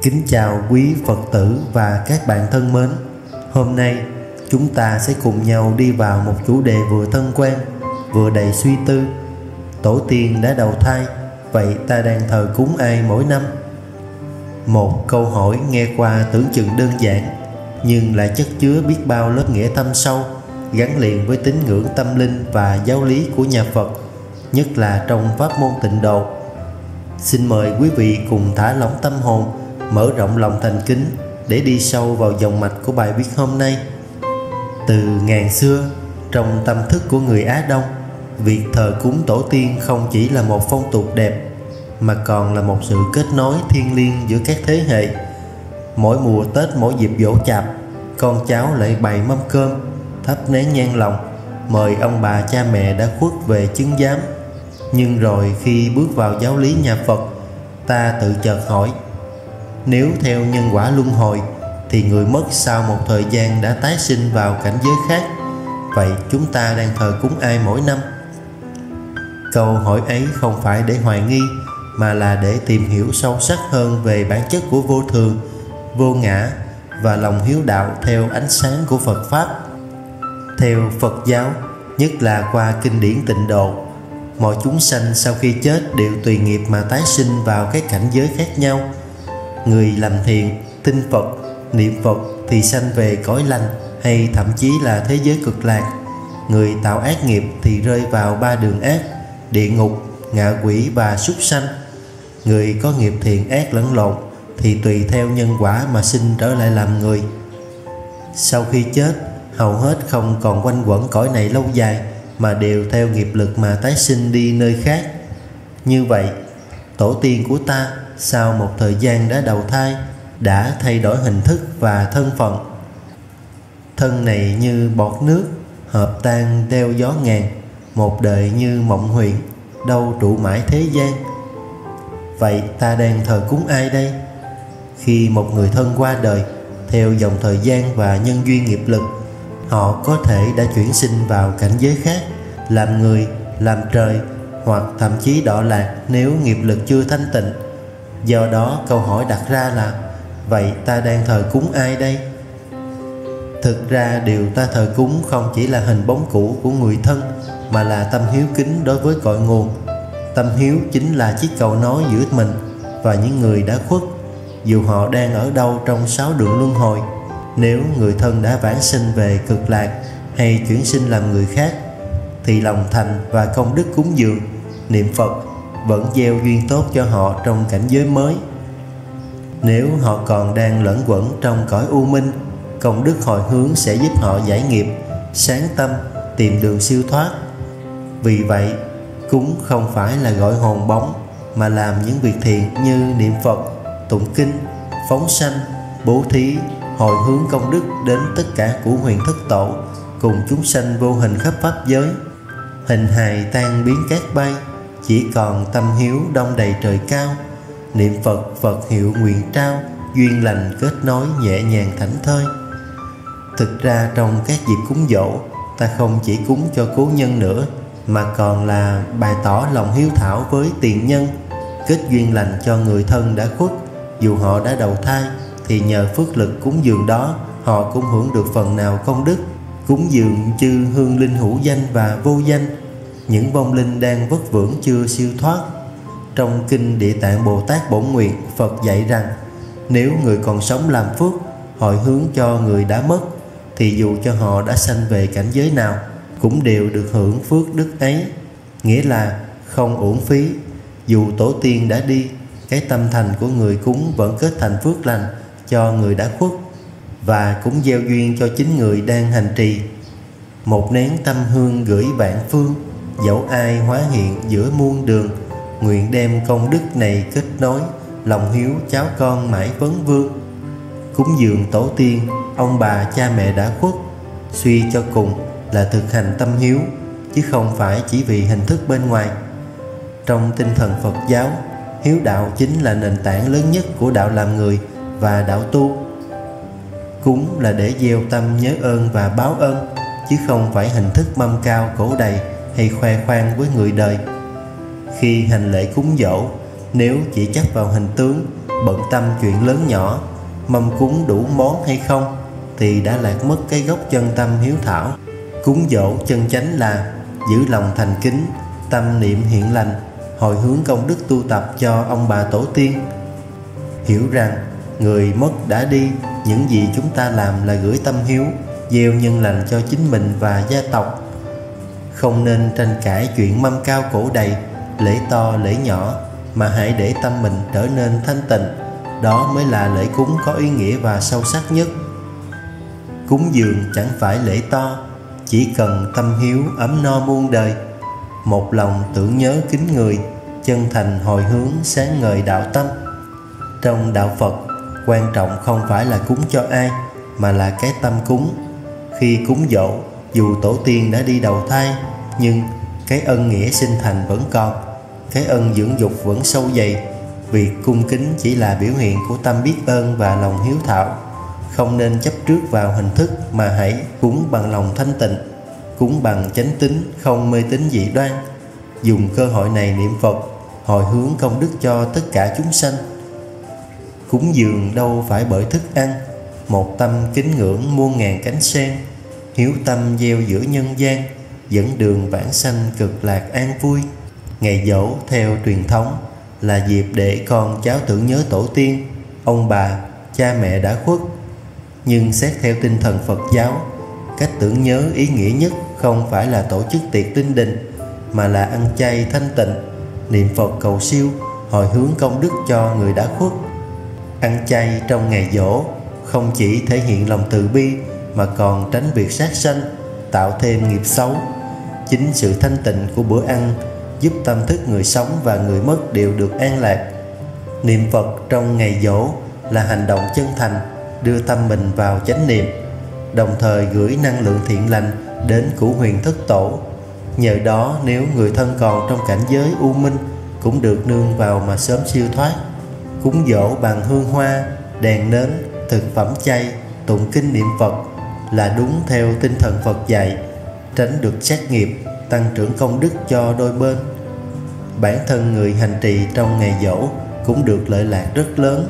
Kính chào quý Phật tử và các bạn thân mến. Hôm nay chúng ta sẽ cùng nhau đi vào một chủ đề vừa thân quen, vừa đầy suy tư. Tổ tiên đã đầu thai, vậy ta đang thờ cúng ai mỗi năm? Một câu hỏi nghe qua tưởng chừng đơn giản, nhưng lại chất chứa biết bao lớp nghĩa thâm sâu, gắn liền với tín ngưỡng tâm linh và giáo lý của nhà Phật, nhất là trong pháp môn Tịnh Độ. Xin mời quý vị cùng thả lỏng tâm hồn, mở rộng lòng thành kính để đi sâu vào dòng mạch của bài viết hôm nay. Từ ngàn xưa, trong tâm thức của người Á Đông, việc thờ cúng tổ tiên không chỉ là một phong tục đẹp, mà còn là một sự kết nối thiêng liêng giữa các thế hệ. Mỗi mùa Tết, mỗi dịp giỗ chạp, con cháu lại bày mâm cơm, thắp nén nhang lòng, mời ông bà cha mẹ đã khuất về chứng giám. Nhưng rồi khi bước vào giáo lý nhà Phật, ta tự chợt hỏi, nếu theo nhân quả luân hồi thì người mất sau một thời gian đã tái sinh vào cảnh giới khác, vậy chúng ta đang thờ cúng ai mỗi năm? Câu hỏi ấy không phải để hoài nghi, mà là để tìm hiểu sâu sắc hơn về bản chất của vô thường, vô ngã và lòng hiếu đạo theo ánh sáng của Phật Pháp. Theo Phật giáo, nhất là qua kinh điển Tịnh Độ, mọi chúng sanh sau khi chết đều tùy nghiệp mà tái sinh vào các cảnh giới khác nhau. Người làm thiện, tin Phật, niệm Phật thì sanh về cõi lành hay thậm chí là thế giới cực lạc. Người tạo ác nghiệp thì rơi vào ba đường ác: địa ngục, ngạ quỷ và súc sanh. Người có nghiệp thiện ác lẫn lộn thì tùy theo nhân quả mà sinh trở lại làm người. Sau khi chết, hầu hết không còn quanh quẩn cõi này lâu dài, mà đều theo nghiệp lực mà tái sinh đi nơi khác. Như vậy, tổ tiên của ta sau một thời gian đã đầu thai, đã thay đổi hình thức và thân phận. Thân này như bọt nước, hợp tan theo gió ngàn, một đời như mộng huyễn, đâu trụ mãi thế gian. Vậy ta đang thờ cúng ai đây? Khi một người thân qua đời, theo dòng thời gian và nhân duyên nghiệp lực, họ có thể đã chuyển sinh vào cảnh giới khác, làm người, làm trời, hoặc thậm chí đọa lạc nếu nghiệp lực chưa thanh tịnh. Do đó câu hỏi đặt ra là, vậy ta đang thờ cúng ai đây? Thực ra điều ta thờ cúng không chỉ là hình bóng cũ của người thân, mà là tâm hiếu kính đối với cội nguồn. Tâm hiếu chính là chiếc cầu nối giữa mình và những người đã khuất, dù họ đang ở đâu trong sáu đường luân hồi. Nếu người thân đã vãng sinh về cực lạc hay chuyển sinh làm người khác, thì lòng thành và công đức cúng dường, niệm Phật vẫn gieo duyên tốt cho họ trong cảnh giới mới. Nếu họ còn đang lẫn quẩn trong cõi u minh, công đức hồi hướng sẽ giúp họ giải nghiệp, sáng tâm, tìm đường siêu thoát. Vì vậy, cúng không phải là gọi hồn bóng, mà làm những việc thiện như niệm Phật, tụng kinh, phóng sanh, bố thí, hồi hướng công đức đến tất cả cửu huyền thất tổ cùng chúng sanh vô hình khắp pháp giới. Hình hài tan biến cát bay, chỉ còn tâm hiếu đông đầy trời cao. Niệm Phật, Phật hiệu nguyện trao, duyên lành kết nối nhẹ nhàng thảnh thơi. Thực ra trong các dịp cúng dỗ, ta không chỉ cúng cho cố nhân nữa, mà còn là bày tỏ lòng hiếu thảo với tiền nhân, kết duyên lành cho người thân đã khuất. Dù họ đã đầu thai, thì nhờ phước lực cúng dường đó, họ cũng hưởng được phần nào công đức. Cúng dường chư hương linh hữu danh và vô danh, những vong linh đang vất vưởng chưa siêu thoát. Trong kinh Địa Tạng Bồ Tát Bổn Nguyện, Phật dạy rằng, nếu người còn sống làm phước, hồi hướng cho người đã mất, thì dù cho họ đã sanh về cảnh giới nào, cũng đều được hưởng phước đức ấy. Nghĩa là không uổng phí. Dù tổ tiên đã đi, cái tâm thành của người cúng vẫn kết thành phước lành cho người đã khuất, và cũng gieo duyên cho chính người đang hành trì. Một nén tâm hương gửi vạn phương, dẫu ai hóa hiện giữa muôn đường. Nguyện đem công đức này kết nối, lòng hiếu cháu con mãi vấn vương. Cúng dường tổ tiên, ông bà cha mẹ đã khuất, suy cho cùng là thực hành tâm hiếu, chứ không phải chỉ vì hình thức bên ngoài. Trong tinh thần Phật giáo, hiếu đạo chính là nền tảng lớn nhất của đạo làm người và đạo tu. Cúng là để gieo tâm nhớ ơn và báo ơn, chứ không phải hình thức mâm cao cổ đầy hay khoe khoang với người đời. Khi hành lễ cúng dỗ, Nếu chỉ chấp vào hình tướng, bận tâm chuyện lớn nhỏ, mâm cúng đủ món hay không, thì đã lạc mất cái gốc chân tâm hiếu thảo. Cúng dỗ chân chánh là giữ lòng thành kính, tâm niệm hiện lành, hồi hướng công đức tu tập cho ông bà tổ tiên. Hiểu rằng người mất đã đi, những gì chúng ta làm là gửi tâm hiếu, gieo nhân lành cho chính mình và gia tộc. Không nên tranh cãi chuyện mâm cao cổ đầy, lễ to lễ nhỏ, mà hãy để tâm mình trở nên thanh tịnh. Đó mới là lễ cúng có ý nghĩa và sâu sắc nhất. Cúng dường chẳng phải lễ to, chỉ cần tâm hiếu ấm no muôn đời, một lòng tưởng nhớ kính người, chân thành hồi hướng sáng ngời đạo tâm. Trong đạo Phật, quan trọng không phải là cúng cho ai, mà là cái tâm cúng. Khi cúng dỗ, dù tổ tiên đã đi đầu thai, nhưng cái ân nghĩa sinh thành vẫn còn, cái ân dưỡng dục vẫn sâu dày. Việc cung kính chỉ là biểu hiện của tâm biết ơn và lòng hiếu thảo. Không nên chấp trước vào hình thức, mà hãy cúng bằng lòng thanh tịnh, cúng bằng chánh tín, không mê tín dị đoan. Dùng cơ hội này niệm Phật, hồi hướng công đức cho tất cả chúng sanh. Cúng dường đâu phải bởi thức ăn, một tâm kính ngưỡng muôn ngàn cánh sen, hiếu tâm gieo giữa nhân gian, dẫn đường vãng sanh cực lạc an vui. Ngày giỗ theo truyền thống là dịp để con cháu tưởng nhớ tổ tiên, ông bà, cha mẹ đã khuất. Nhưng xét theo tinh thần Phật giáo, cách tưởng nhớ ý nghĩa nhất không phải là tổ chức tiệc linh đình, mà là ăn chay thanh tịnh, niệm Phật cầu siêu, hồi hướng công đức cho người đã khuất. Ăn chay trong ngày giỗ không chỉ thể hiện lòng từ bi, mà còn tránh việc sát sanh, tạo thêm nghiệp xấu. Chính sự thanh tịnh của bữa ăn giúp tâm thức người sống và người mất đều được an lạc. Niệm Phật trong ngày giỗ là hành động chân thành, đưa tâm mình vào chánh niệm, đồng thời gửi năng lượng thiện lành đến cửu huyền thất tổ. Nhờ đó, nếu người thân còn trong cảnh giới u minh, cũng được nương vào mà sớm siêu thoát. Cúng dỗ bằng hương hoa, đèn nến, thực phẩm chay, tụng kinh niệm Phật là đúng theo tinh thần Phật dạy, tránh được sát nghiệp, tăng trưởng công đức cho đôi bên. Bản thân người hành trì trong ngày giỗ cũng được lợi lạc rất lớn.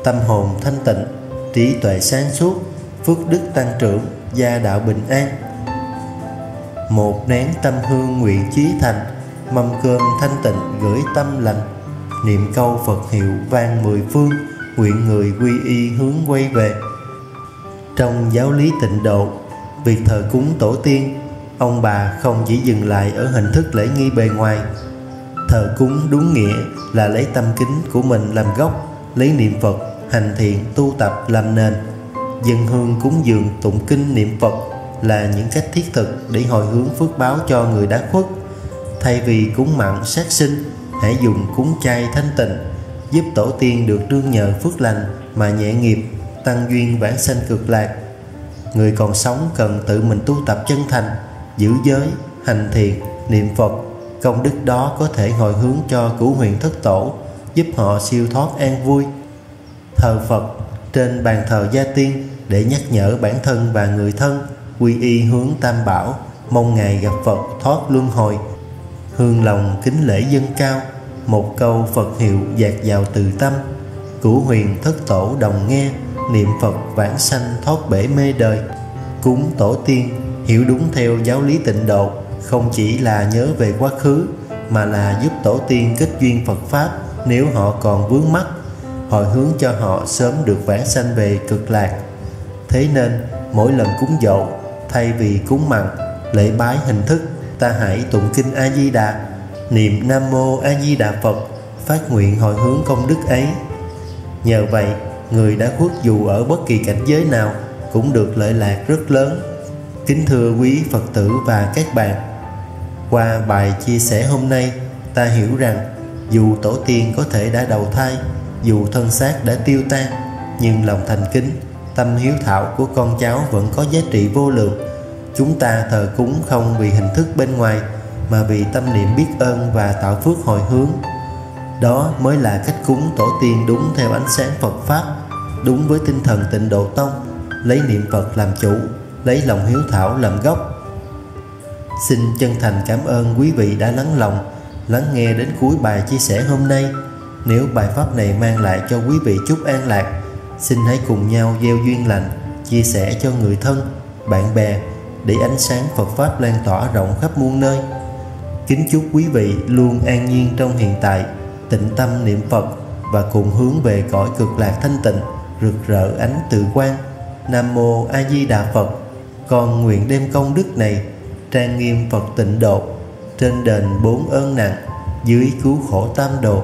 Tâm hồn thanh tịnh, trí tuệ sáng suốt, phước đức tăng trưởng, gia đạo bình an. Một nén tâm hương nguyện chí thành, mâm cơm thanh tịnh gửi tâm lành. Niệm câu Phật hiệu vang mười phương, nguyện người quy y hướng quay về. Trong giáo lý Tịnh Độ, việc thờ cúng tổ tiên, ông bà không chỉ dừng lại ở hình thức lễ nghi bề ngoài. Thờ cúng đúng nghĩa là lấy tâm kính của mình làm gốc, lấy niệm Phật, hành thiện, tu tập làm nền. Dâng hương cúng dường, tụng kinh niệm Phật là những cách thiết thực để hồi hướng phước báo cho người đã khuất. Thay vì cúng mặn sát sinh, hãy dùng cúng chay thanh tịnh, giúp tổ tiên được nương nhờ phước lành mà nhẹ nghiệp, tăng duyên vãng sanh cực lạc. Người còn sống cần tự mình tu tập chân thành, giữ giới, hành thiện, niệm Phật. Công đức đó có thể hồi hướng cho cửu huyền thất tổ, giúp họ siêu thoát an vui. Thờ Phật trên bàn thờ gia tiên để nhắc nhở bản thân và người thân quy y hướng Tam Bảo, mong Ngài gặp Phật thoát luân hồi. Hương lòng kính lễ dâng cao, một câu Phật hiệu dạt vào từ tâm. Cửu huyền thất tổ đồng nghe, niệm Phật vãng sanh thoát bể mê đời. Cúng tổ tiên hiểu đúng theo giáo lý Tịnh Độ không chỉ là nhớ về quá khứ, mà là giúp tổ tiên kết duyên Phật Pháp nếu họ còn vướng mắc, hồi hướng cho họ sớm được vãng sanh về cực lạc. Thế nên mỗi lần cúng dỗ, thay vì cúng mặn, lễ bái hình thức, ta hãy tụng kinh A Di Đà, niệm Nam Mô A Di Đà Phật, phát nguyện hồi hướng công đức ấy. Nhờ vậy, người đã khuất dù ở bất kỳ cảnh giới nào cũng được lợi lạc rất lớn. Kính thưa quý Phật tử và các bạn, qua bài chia sẻ hôm nay, ta hiểu rằng dù tổ tiên có thể đã đầu thai, dù thân xác đã tiêu tan, nhưng lòng thành kính, tâm hiếu thảo của con cháu vẫn có giá trị vô lượng. Chúng ta thờ cúng không vì hình thức bên ngoài, mà vì tâm niệm biết ơn và tạo phước hồi hướng. Đó mới là cách cúng tổ tiên đúng theo ánh sáng Phật Pháp, đúng với tinh thần Tịnh Độ Tông, lấy niệm Phật làm chủ, lấy lòng hiếu thảo làm gốc. Xin chân thành cảm ơn quý vị đã lắng lòng lắng nghe đến cuối bài chia sẻ hôm nay. Nếu bài pháp này mang lại cho quý vị chút an lạc, xin hãy cùng nhau gieo duyên lành, chia sẻ cho người thân, bạn bè để ánh sáng Phật Pháp lan tỏa rộng khắp muôn nơi. Kính chúc quý vị luôn an nhiên trong hiện tại, tịnh tâm niệm Phật và cùng hướng về cõi cực lạc thanh tịnh, rực rỡ ánh tự quang. Nam Mô A Di Đà Phật. Con nguyện đem công đức này trang nghiêm Phật tịnh độ, trên đền 4 ơn nặng, dưới cứu khổ tam đồ.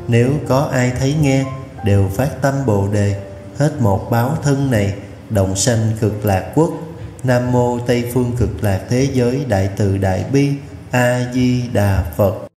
Nếu có ai thấy nghe đều phát tâm Bồ đề, hết một báo thân này đồng sanh cực lạc quốc. Nam Mô Tây Phương Cực Lạc Thế Giới Đại Từ Đại Bi A Di Đà Phật.